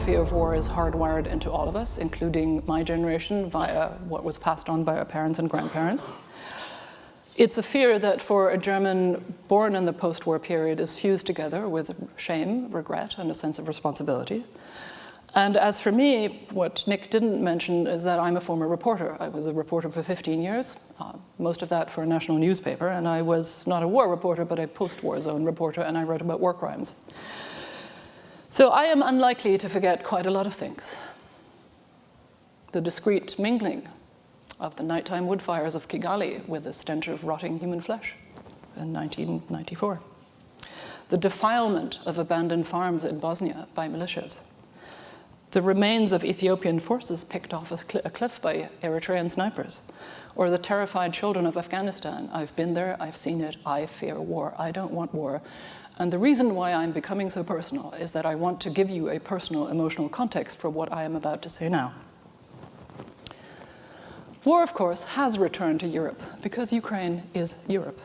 fear of war is hardwired into all of us, including my generation, via what was passed on by our parents and grandparents. It's a fear that for a German born in the post-war period is fused together with shame, regret, and a sense of responsibility. And as for me, what Nick didn't mention is that I'm a former reporter. I was a reporter for 15 years, most of that for a national newspaper, and I was not a war reporter, but a post-war zone reporter, and I wrote about war crimes. So I am unlikely to forget quite a lot of things. The discreet mingling of the nighttime wood fires of Kigali with the stench of rotting human flesh in 1994. The defilement of abandoned farms in Bosnia by militias. The remains of Ethiopian forces picked off a cliff by Eritrean snipers. Or the terrified children of Afghanistan. I've been there, I've seen it, I fear war, I don't want war. And the reason why I'm becoming so personal is that I want to give you a personal, emotional context for what I am about to say now. War, of course, has returned to Europe because Ukraine is Europe.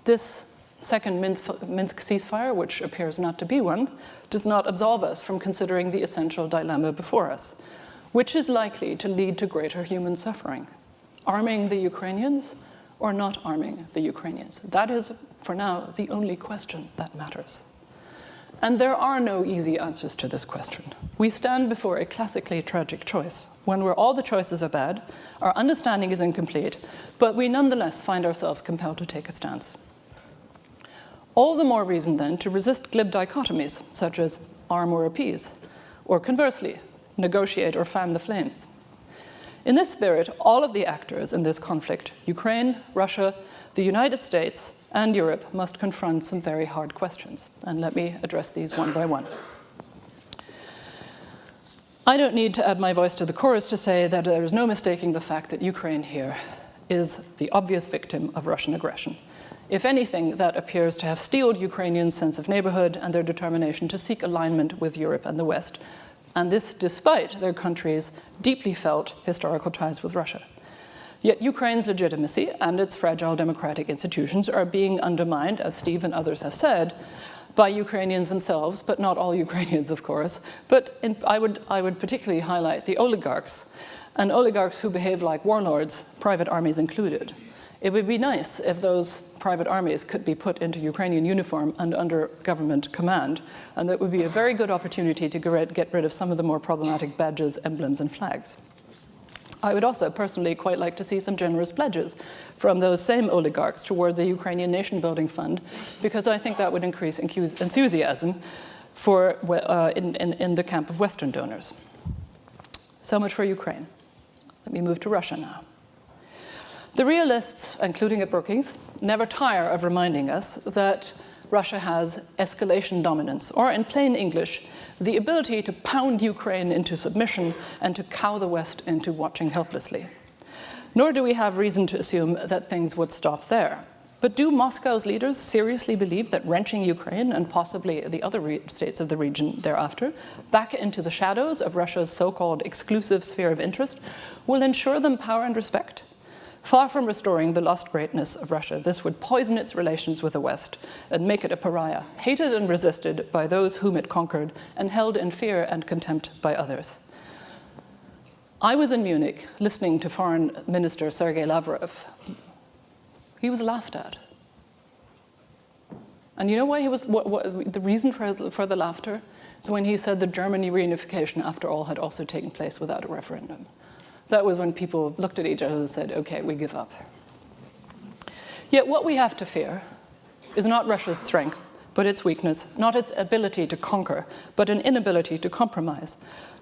This second Minsk ceasefire, which appears not to be one, does not absolve us from considering the essential dilemma before us, which is likely to lead to greater human suffering. Arming the Ukrainians or not arming the Ukrainians? That is, for now, the only question that matters. And there are no easy answers to this question. We stand before a classically tragic choice, one where all the choices are bad, our understanding is incomplete, but we nonetheless find ourselves compelled to take a stance. All the more reason, then, to resist glib dichotomies, such as arm or appease, or conversely, negotiate or fan the flames. In this spirit, all of the actors in this conflict, Ukraine, Russia, the United States, and Europe, must confront some very hard questions. And let me address these one by one. I don't need to add my voice to the chorus to say that there is no mistaking the fact that Ukraine here is the obvious victim of Russian aggression. If anything, that appears to have steeled Ukrainians' sense of neighborhood and their determination to seek alignment with Europe and the West, and this despite their country's deeply felt historical ties with Russia. Yet Ukraine's legitimacy and its fragile democratic institutions are being undermined, as Steve and others have said, by Ukrainians themselves, but not all Ukrainians, of course. But I would particularly highlight the oligarchs, and oligarchs who behave like warlords, private armies included. It would be nice if those private armies could be put into Ukrainian uniform and under government command, and that would be a very good opportunity to get rid of some of the more problematic badges, emblems, and flags. I would also personally quite like to see some generous pledges from those same oligarchs towards a Ukrainian nation-building fund, because I think that would increase enthusiasm in the camp of Western donors. So much for Ukraine. Let me move to Russia now. The realists, including at Brookings, never tire of reminding us that Russia has escalation dominance, or in plain English, the ability to pound Ukraine into submission and to cow the West into watching helplessly. Nor do we have reason to assume that things would stop there. But do Moscow's leaders seriously believe that wrenching Ukraine, and possibly the other states of the region thereafter, back into the shadows of Russia's so-called exclusive sphere of interest will ensure them power and respect? Far from restoring the lost greatness of Russia, this would poison its relations with the West and make it a pariah, hated and resisted by those whom it conquered and held in fear and contempt by others. I was in Munich listening to Foreign Minister Sergei Lavrov. He was laughed at. And you know why he was, the reason for the laughter is when he said that Germany reunification, after all, had also taken place without a referendum. That was when people looked at each other and said, okay, we give up. Yet what we have to fear is not Russia's strength, but its weakness, not its ability to conquer, but an inability to compromise,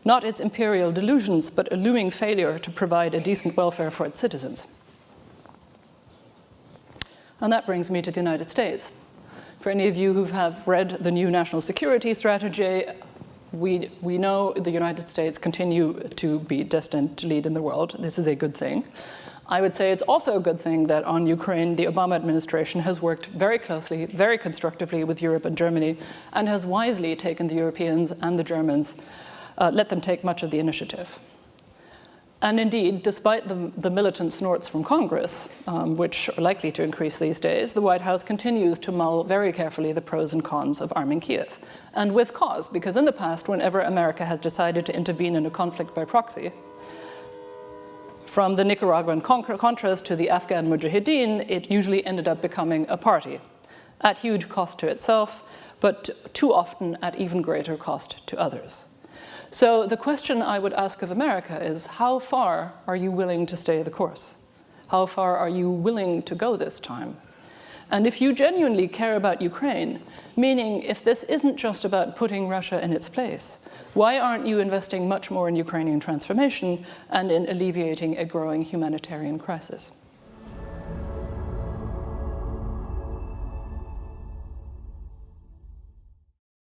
not its imperial delusions, but a looming failure to provide a decent welfare for its citizens. And that brings me to the United States. For any of you who have read the new national security strategy, we know the United States continue to be destined to lead in the world. This is a good thing. I would say it's also a good thing that on Ukraine, the Obama administration has worked very closely, very constructively with Europe and Germany, and has wisely taken the Europeans and the Germans, let them take much of the initiative. And indeed, despite the militant snorts from Congress, which are likely to increase these days, the White House continues to mull very carefully the pros and cons of arming Kiev. And with cause, because in the past, whenever America has decided to intervene in a conflict by proxy, from the Nicaraguan Contras to the Afghan Mujahideen, it usually ended up becoming a party, at huge cost to itself, but too often at even greater cost to others. So the question I would ask of America is, how far are you willing to stay the course? How far are you willing to go this time? And if you genuinely care about Ukraine, meaning if this isn't just about putting Russia in its place, why aren't you investing much more in Ukrainian transformation and in alleviating a growing humanitarian crisis?